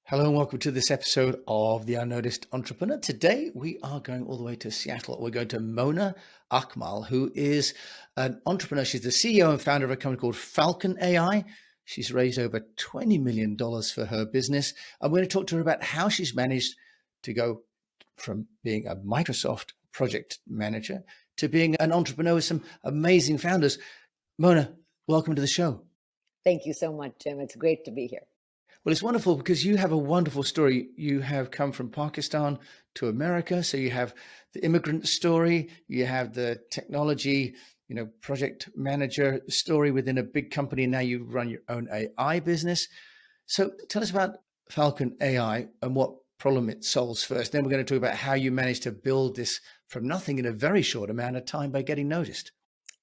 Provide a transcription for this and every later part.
Hello and welcome to this episode of the Unnoticed Entrepreneur. Today we are going all the way to Seattle. We're going to Mona Akmal, who is an entrepreneur. She's the CEO and founder of a company called Falcon AI. She's raised over $20 million for her business. I'm going to talk to her about how she's managed to go from being a Microsoft project manager to being an entrepreneur with some amazing founders. Mona, welcome to the show. Thank you so much, Jim. It's great to be here. Well, it's wonderful because you have a wonderful story. You have come from Pakistan to America. So you have the immigrant story, you have the technology, project manager story within a big company. Now you run your own AI business. So tell us about Falcon AI and what problem it solves first. Then we're going to talk about how you managed to build this from nothing in a very short amount of time by getting noticed.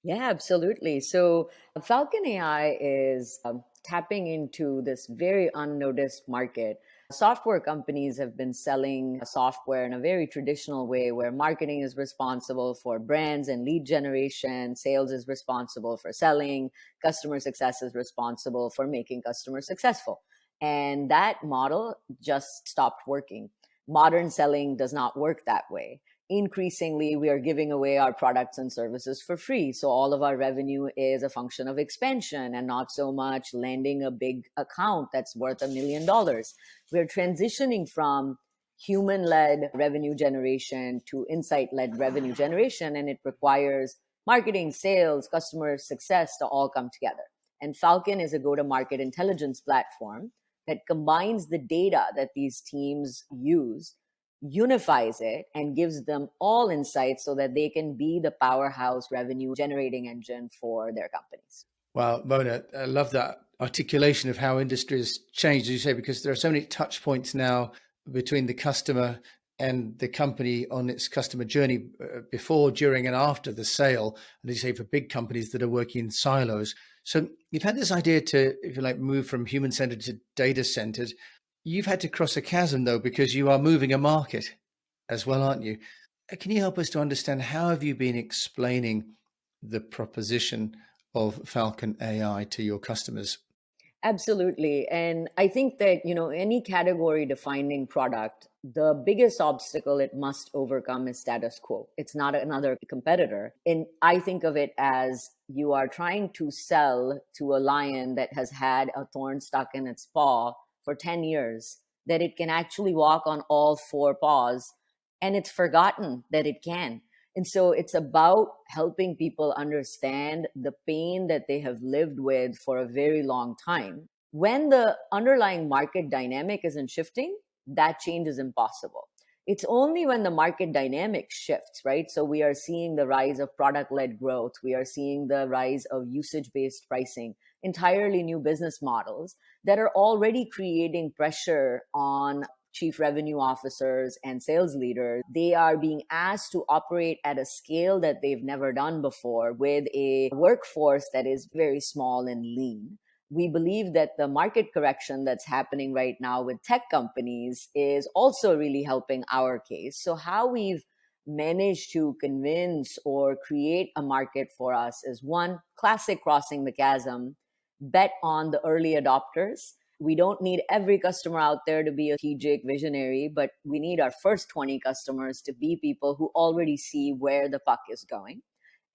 Yeah, absolutely. So, Falcon AI is tapping into this very unnoticed market. Software companies have been selling software in a very traditional way where marketing is responsible for brands and lead generation, sales is responsible for selling, customer success is responsible for making customers successful. And that model just stopped working. Modern selling does not work that way. Increasingly, we are giving away our products and services for free. So all of our revenue is a function of expansion and not so much landing a big account that's worth $1 million. We're transitioning from human-led revenue generation to insight-led revenue generation, and it requires marketing, sales, customer success to all come together. And Falcon is a go-to-market intelligence platform that combines the data that these teams use, unifies it, and gives them all insights so that they can be the powerhouse revenue generating engine for their companies. Well, Mona, I love that articulation of how industry has changed, as you say, because there are so many touch points now between the customer and the company on its customer journey before, during, and after the sale. And as you say, for big companies that are working in silos. So you've had this idea to, if you like, move from human-centered to data-centered. You've had to cross a chasm, though, because you are moving a market as well, aren't you? Can you help us to understand how have you been explaining the proposition of Falcon AI to your customers? Absolutely. And I think that, any category defining product, the biggest obstacle it must overcome is status quo. It's not another competitor. And I think of it as you are trying to sell to a lion that has had a thorn stuck in its paw for 10 years, that it can actually walk on all four paws, and it's forgotten that it can. And so it's about helping people understand the pain that they have lived with for a very long time. When the underlying market dynamic isn't shifting, that change is impossible. It's only when the market dynamic shifts, right? So we are seeing the rise of product led growth. We are seeing the rise of usage based pricing, entirely new business models that are already creating pressure on chief revenue officers and sales leaders. They are being asked to operate at a scale that they've never done before with a workforce that is very small and lean. We believe that the market correction that's happening right now with tech companies is also really helping our case. So how we've managed to convince or create a market for us is one, classic crossing the chasm, bet on the early adopters. We don't need every customer out there to be a strategic visionary, but we need our first 20 customers to be people who already see where the puck is going,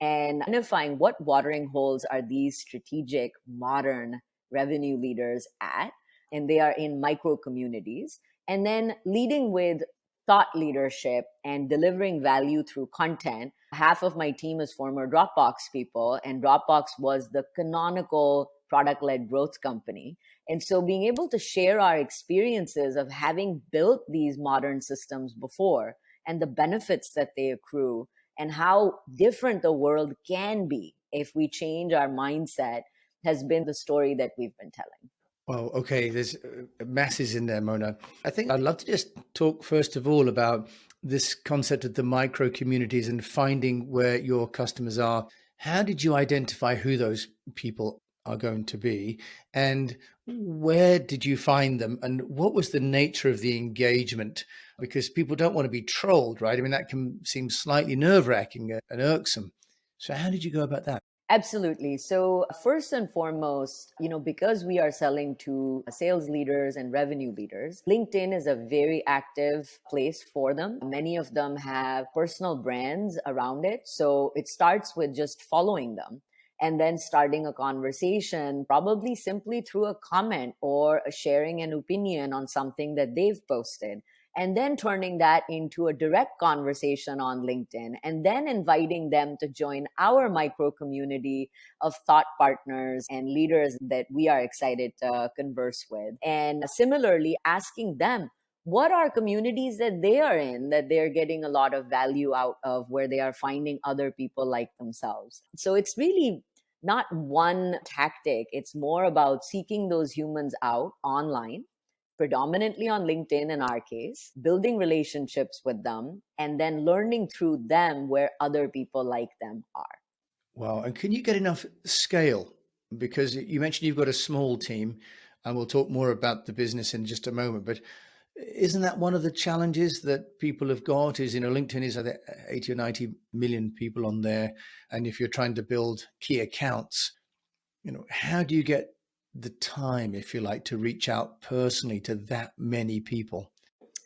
and identifying what watering holes are these strategic modern revenue leaders at. And they are in micro communities. And then leading with thought leadership and delivering value through content. Half of my team is former Dropbox people, and Dropbox was the canonical product-led growth company. And so being able to share our experiences of having built these modern systems before and the benefits that they accrue and how different the world can be if we change our mindset has been the story that we've been telling. Well, okay, there's masses in there, Mona. I think I'd love to just talk first of all about this concept of the micro communities and finding where your customers are. How did you identify who those people are going to be, and where did you find them, and what was the nature of the engagement? Because people don't want to be trolled, right? I mean, that can seem slightly nerve-wracking and irksome. So how did you go about that? Absolutely. So, first and foremost, because we are selling to sales leaders and revenue leaders, LinkedIn is a very active place for them. Many of them have personal brands around it. So, it starts with just following them and then starting a conversation, probably simply through a comment or sharing an opinion on something that they've posted, and then turning that into a direct conversation on LinkedIn, and then inviting them to join our micro community of thought partners and leaders that we are excited to converse with. And similarly, asking them what are communities that they are in that they're getting a lot of value out of, where they are finding other people like themselves. So it's really not one tactic, it's more about seeking those humans out online, predominantly on LinkedIn in our case, building relationships with them, and then learning through them where other people like them are. Wow. And can you get enough scale? Because you mentioned you've got a small team, and we'll talk more about the business in just a moment. But isn't that one of the challenges that people have got? Is, LinkedIn is, I think, 80 or 90 million people on there. And if you're trying to build key accounts, how do you get the time, if you like, to reach out personally to that many people?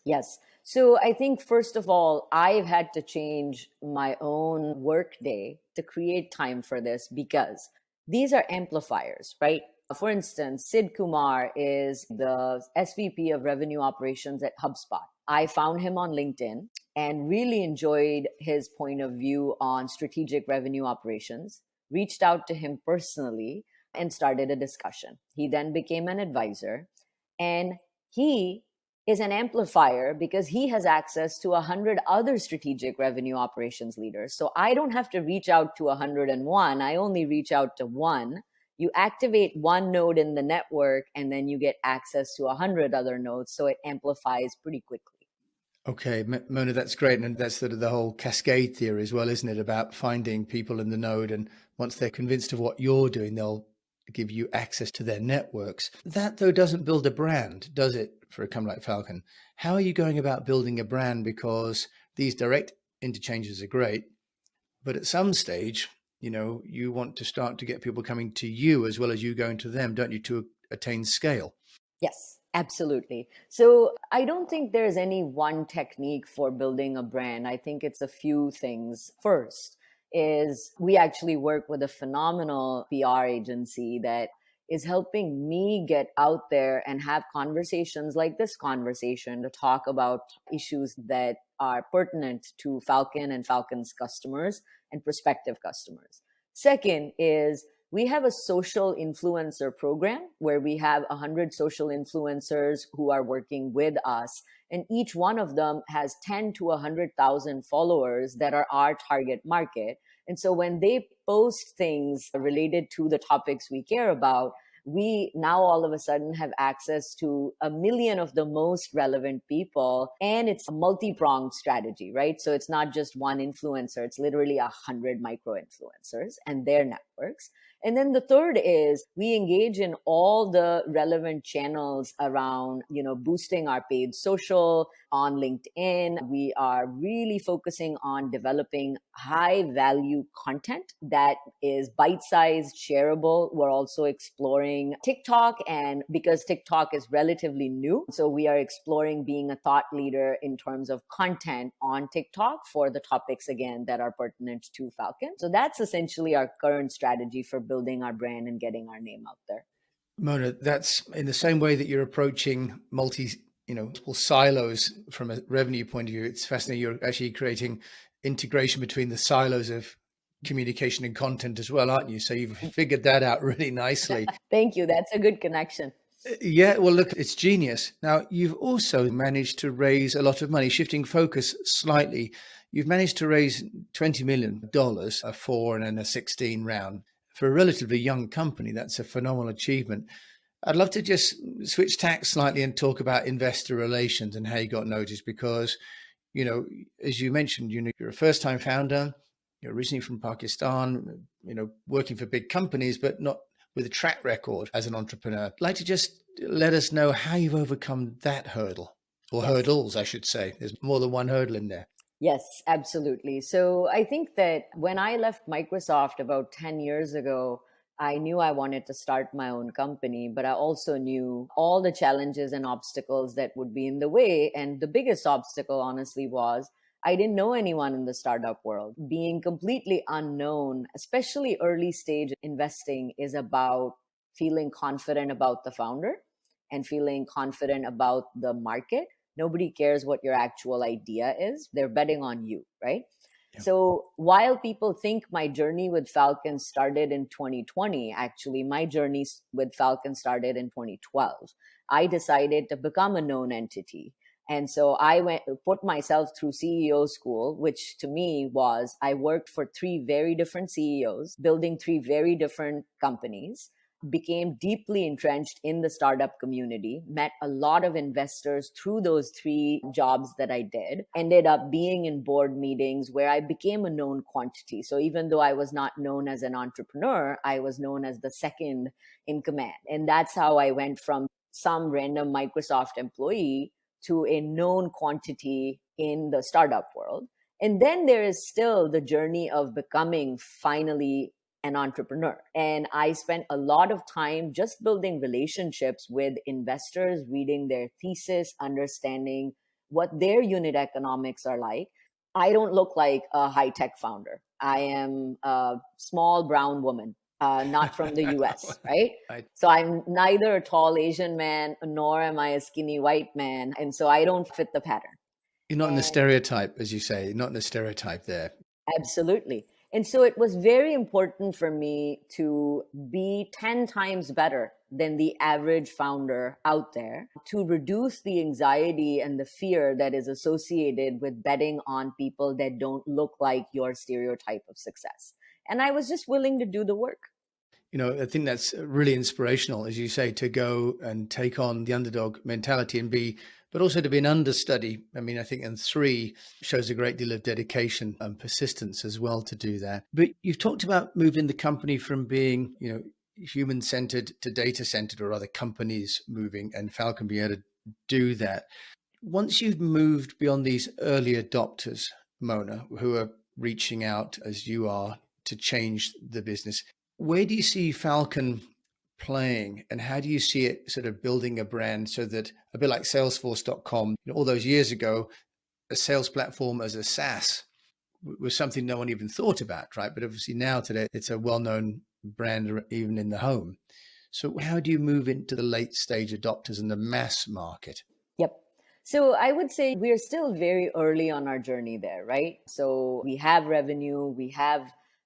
Yes. So I think, first of all, I've had to change my own work day to create time for this, because these are amplifiers, right? For instance, Sid Kumar is the SVP of Revenue Operations at HubSpot. I found him on LinkedIn and really enjoyed his point of view on strategic revenue operations, reached out to him personally and started a discussion. He then became an advisor, and he is an amplifier because he has access to 100 other strategic revenue operations leaders. So I don't have to reach out to 101. I only reach out to one. You activate one node in the network, and then you get access to 100 other nodes. So it amplifies pretty quickly. Okay, Mona, that's great. And that's sort of the whole cascade theory as well, isn't it? About finding people in the node. And once they're convinced of what you're doing, they'll give you access to their networks. That, though, doesn't build a brand, does it, for a company like Falcon? How are you going about building a brand? Because these direct interchanges are great, but at some stage, you want to start to get people coming to you as well as you going to them, don't you, to attain scale? Yes, absolutely. So I don't think there's any one technique for building a brand. I think it's a few things. First is we actually work with a phenomenal PR agency that is helping me get out there and have conversations like this conversation to talk about issues that are pertinent to Falcon and Falcon's customers and prospective customers. Second is we have a social influencer program where we have 100 social influencers who are working with us, and each one of them has 10 to 100,000 followers that are our target market. And so when they post things related to the topics we care about, we now all of a sudden have access to 1 million of the most relevant people, and it's a multi-pronged strategy, right? So it's not just one influencer, it's literally 100 micro influencers and their networks. And then the third is we engage in all the relevant channels around, boosting our paid social on LinkedIn. We are really focusing on developing high value content that is bite-sized, shareable. We're also exploring TikTok, and because TikTok is relatively new, so we are exploring being a thought leader in terms of content on TikTok for the topics, again, that are pertinent to Falcon. So that's essentially our current strategy for building our brand and getting our name out there. Mona, that's in the same way that you're approaching multiple silos from a revenue point of view. It's fascinating. You're actually creating integration between the silos of communication and content as well, aren't you? So you've figured that out really nicely. Thank you. That's a good connection. Yeah, well, look, it's genius. Now, you've also managed to raise a lot of money, shifting focus slightly. You've managed to raise $20 million, a 4 and then a 16 round. For a relatively young company, that's a phenomenal achievement. I'd love to just switch tack slightly and talk about investor relations and how you got noticed, because, as you mentioned, you're a first-time founder. You're originally from Pakistan, working for big companies, but not with a track record as an entrepreneur. I'd like to just let us know how you've overcome that hurdle, or Yes. hurdles, I should say. There's more than one hurdle in there. Yes, absolutely. So I think that when I left Microsoft about 10 years ago, I knew I wanted to start my own company, but I also knew all the challenges and obstacles that would be in the way. And the biggest obstacle, honestly, was I didn't know anyone in the startup world. Being completely unknown, especially early stage investing, is about feeling confident about the founder and feeling confident about the market. Nobody cares what your actual idea is. They're betting on you, right? Yeah. So while people think my journey with Falcon started in 2020, actually, my journey with Falcon started in 2012. I decided to become a known entity. And so I put myself through CEO school, which to me was I worked for three very different CEOs, building three very different companies, became deeply entrenched in the startup community, met a lot of investors through those three jobs that I did, ended up being in board meetings where I became a known quantity. So even though I was not known as an entrepreneur, I was known as the second in command. And that's how I went from some random Microsoft employee to a known quantity in the startup world. And then there is still the journey of becoming finally an entrepreneur. And I spent a lot of time just building relationships with investors, reading their thesis, understanding what their unit economics are like. I don't look like a high tech founder. I am a small brown woman, not from the US, right? I, So I'm neither a tall Asian man nor am I a skinny white man. And so I don't fit the pattern. you're not in the And stereotype, as you say, not in the stereotype there. absolutely. And so it was very important for me to be 10 times better than the average founder out there to reduce the anxiety and the fear that is associated with betting on people that don't look like your stereotype of success. And I was just willing to do the work. I think that's really inspirational, as you say, to go and take on the underdog mentality and be, but also to be an understudy. I mean, I think, and three shows a great deal of dedication and persistence as well to do that. But you've talked about moving the company from being, human centered to data centered, or other companies moving, and Falcon being able to do that. Once you've moved beyond these early adopters, Mona, who are reaching out as you are to change the business, where do you see Falcon playing, and how do you see it sort of building a brand so that a bit like Salesforce.com, all those years ago, a sales platform as a SaaS was something no one even thought about, right? But obviously now today it's a well-known brand even in the home. So how do you move into the late stage adopters and the mass market? Yep. So I would say we're still very early on our journey there, right? So we have revenue, we have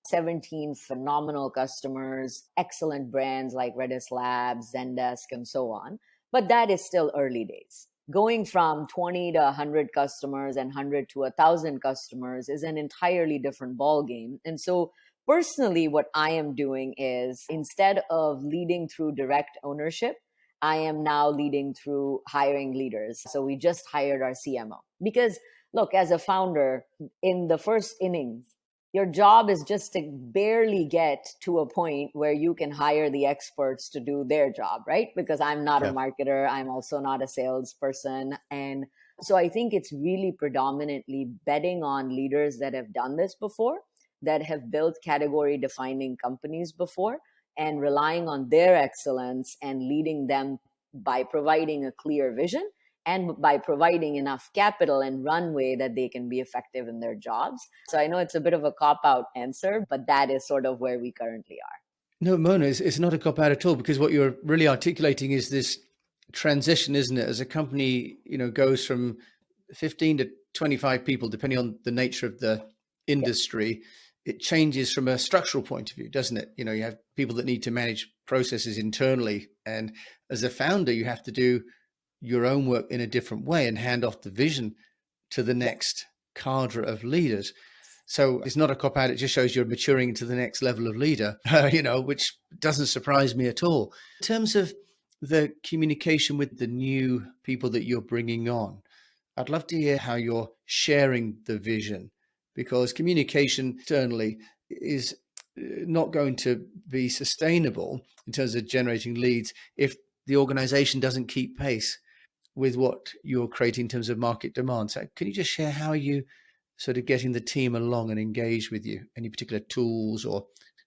17 phenomenal customers, excellent brands like Redis Labs, Zendesk, and so on. But that is still early days. Going from 20 to 100 customers and 100 to 1,000 customers is an entirely different ballgame. And so personally, what I am doing is instead of leading through direct ownership, I am now leading through hiring leaders. So we just hired our CMO. Because look, as a founder, in the first innings, your job is just to barely get to a point where you can hire the experts to do their job, right? Because I'm not a Yeah. marketer, I'm also not a salesperson. And so I think it's really predominantly betting on leaders that have done this before, that have built category defining companies before, and relying on their excellence and leading them by providing a clear vision and by providing enough capital and runway that they can be effective in their jobs. So I know it's a bit of a cop out answer, but that is sort of where we currently are. No, Mona, it's not a cop out at all, because what you're really articulating is this transition, isn't it? As a company, goes from 15 to 25 people, depending on the nature of the Yep. industry, it changes from a structural point of view, doesn't it? You have people that need to manage processes internally. And as a founder, you have to do your own work in a different way and hand off the vision to the Yep. next cadre of leaders. So it's not a cop out. It just shows you're maturing into the next level of leader, which doesn't surprise me at all. In terms of the communication with the new people that you're bringing on, I'd love to hear how you're sharing the vision, because communication internally is not going to be sustainable in terms of generating leads if the organization doesn't keep pace with what you're creating in terms of market demand. So can you just share how you sort of getting the team along and engaged with you? Any particular tools or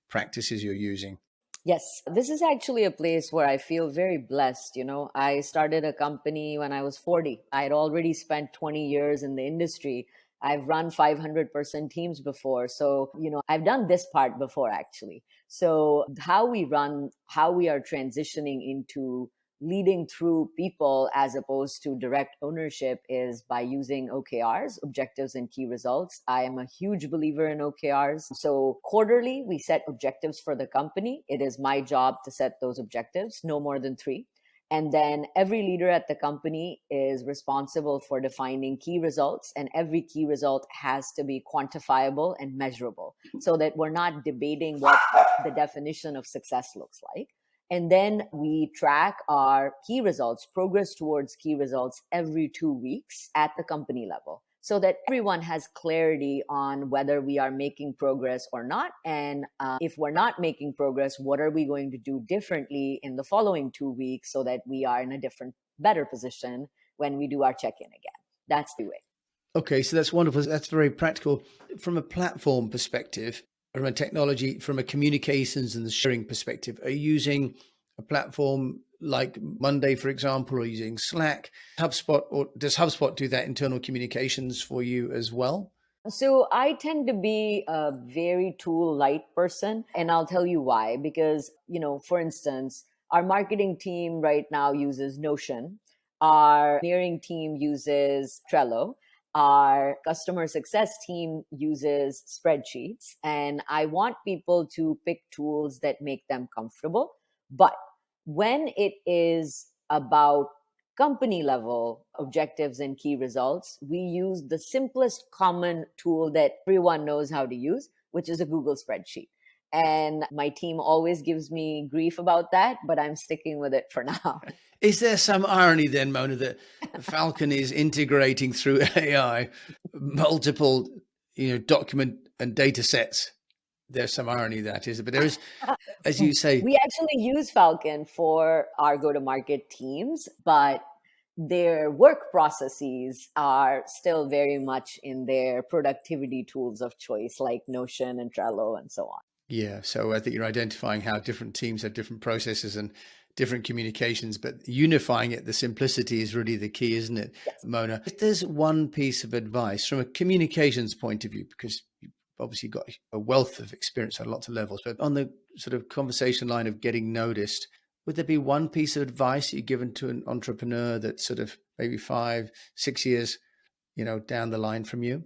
practices you're using? Yes, this is actually a place where I feel very blessed. I started a company when I was 40. I had already spent 20 years in the industry. I've run 500-person teams before. So, I've done this part before actually. So, how we run, how we are transitioning into leading through people as opposed to direct ownership is by using OKRs, objectives and key results. I am a huge believer in OKRs. So quarterly, we set objectives for the company. It is my job to set those objectives, no more than 3. And then every leader at the company is responsible for defining key results, and every key result has to be quantifiable and measurable so that we're not debating what the definition of success looks like. And then we track our key results, progress towards key results every 2 weeks at the company level so that everyone has clarity on whether we are making progress or not. And if we're not making progress, what are we going to do differently in the following 2 weeks so that we are in a different, better position when we do our check-in again. That's the way. Okay, so that's wonderful. That's very practical. From a platform perspective, from a technology, from a communications and the sharing perspective, are you using a platform like Monday, for example, or using Slack, HubSpot, or does HubSpot do that internal communications for you as well? So I tend to be a very tool light person, and I'll tell you why. Because, for instance, our marketing team right now uses Notion, our engineering team uses Trello, our customer success team uses spreadsheets, and I want people to pick tools that make them comfortable. But when it is about company level objectives and key results, we use the simplest common tool that everyone knows how to use, which is a Google spreadsheet. And my team always gives me grief about that, but I'm sticking with it for now. Is there some irony then, Mona, that Falcon is integrating through AI multiple, document and data sets? There's some irony that is, but there is, as you say, We actually use Falcon for our go to market teams, but their work processes are still very much in their productivity tools of choice, like Notion and Trello and so on. yeah. So I think you're identifying how different teams have different processes and different communications, but unifying it, the simplicity is really the key, isn't it, Yes. Mona? If there's one piece of advice from a communications point of view, because you've obviously got a wealth of experience on lots of levels, but on the sort of conversation line of getting noticed, would there be one piece of advice you've given to an entrepreneur that's sort of maybe 5, 6 years, down the line from you?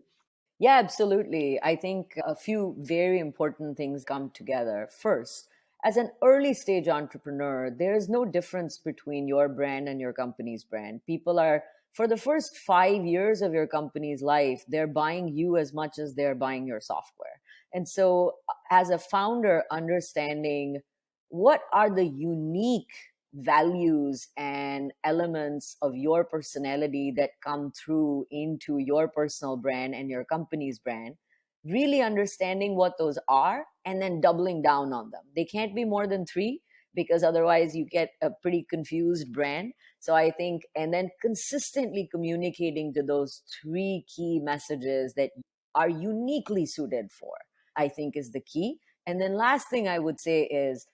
Yeah, absolutely. I think a few very important things come together. First, as an early stage entrepreneur, there is no difference between your brand and your company's brand. People are, for the first 5 years of your company's life, they're buying you as much as they're buying your software. And so, as a founder, understanding what are the unique values and elements of your personality that come through into your personal brand and your company's brand, really understanding what those are and then doubling down on them. They can't be more than 3 because otherwise you get a pretty confused brand. So I think, and then consistently communicating to those 3 key messages that are uniquely suited for, I think is the key. And then last thing I would say is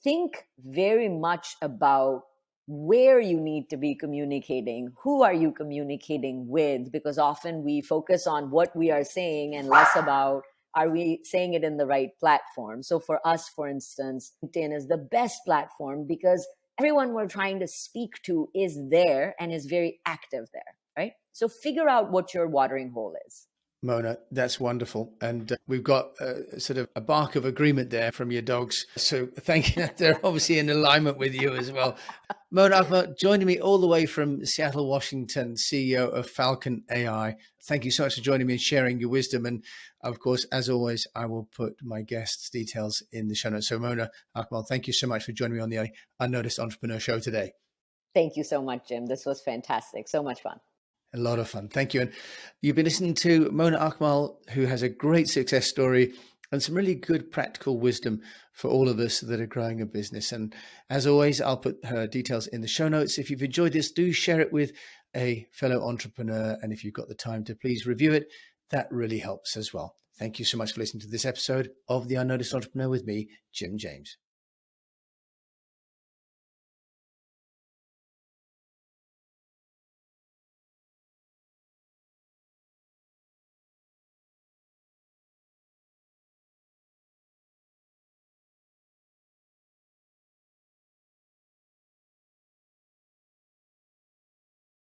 think very much about where you need to be communicating, who are you communicating with, because often we focus on what we are saying and less about are we saying it in the right platform. So for us, for instance, LinkedIn is the best platform because everyone we're trying to speak to is there and is very active there, right? So figure out what your watering hole is. Mona, that's wonderful. And we've got sort of a bark of agreement there from your dogs. So thank you. They're obviously in alignment with you as well. Mona Akmal, joining me all the way from Seattle, Washington, CEO of Falcon AI. Thank you so much for joining me and sharing your wisdom. And of course, as always, I will put my guests' details in the show notes. So Mona Akmal, thank you so much for joining me on the UnNoticed Entrepreneur Show today. Thank you so much, Jim. This was fantastic. So much fun. A lot of fun. Thank you. And you've been listening to Mona Akmal, who has a great success story and some really good practical wisdom for all of us that are growing a business. And as always, I'll put her details in the show notes. If you've enjoyed this, do share it with a fellow entrepreneur. And if you've got the time to please review it that really helps as well. Thank you so much for listening to this episode of The Unnoticed Entrepreneur with me, Jim James.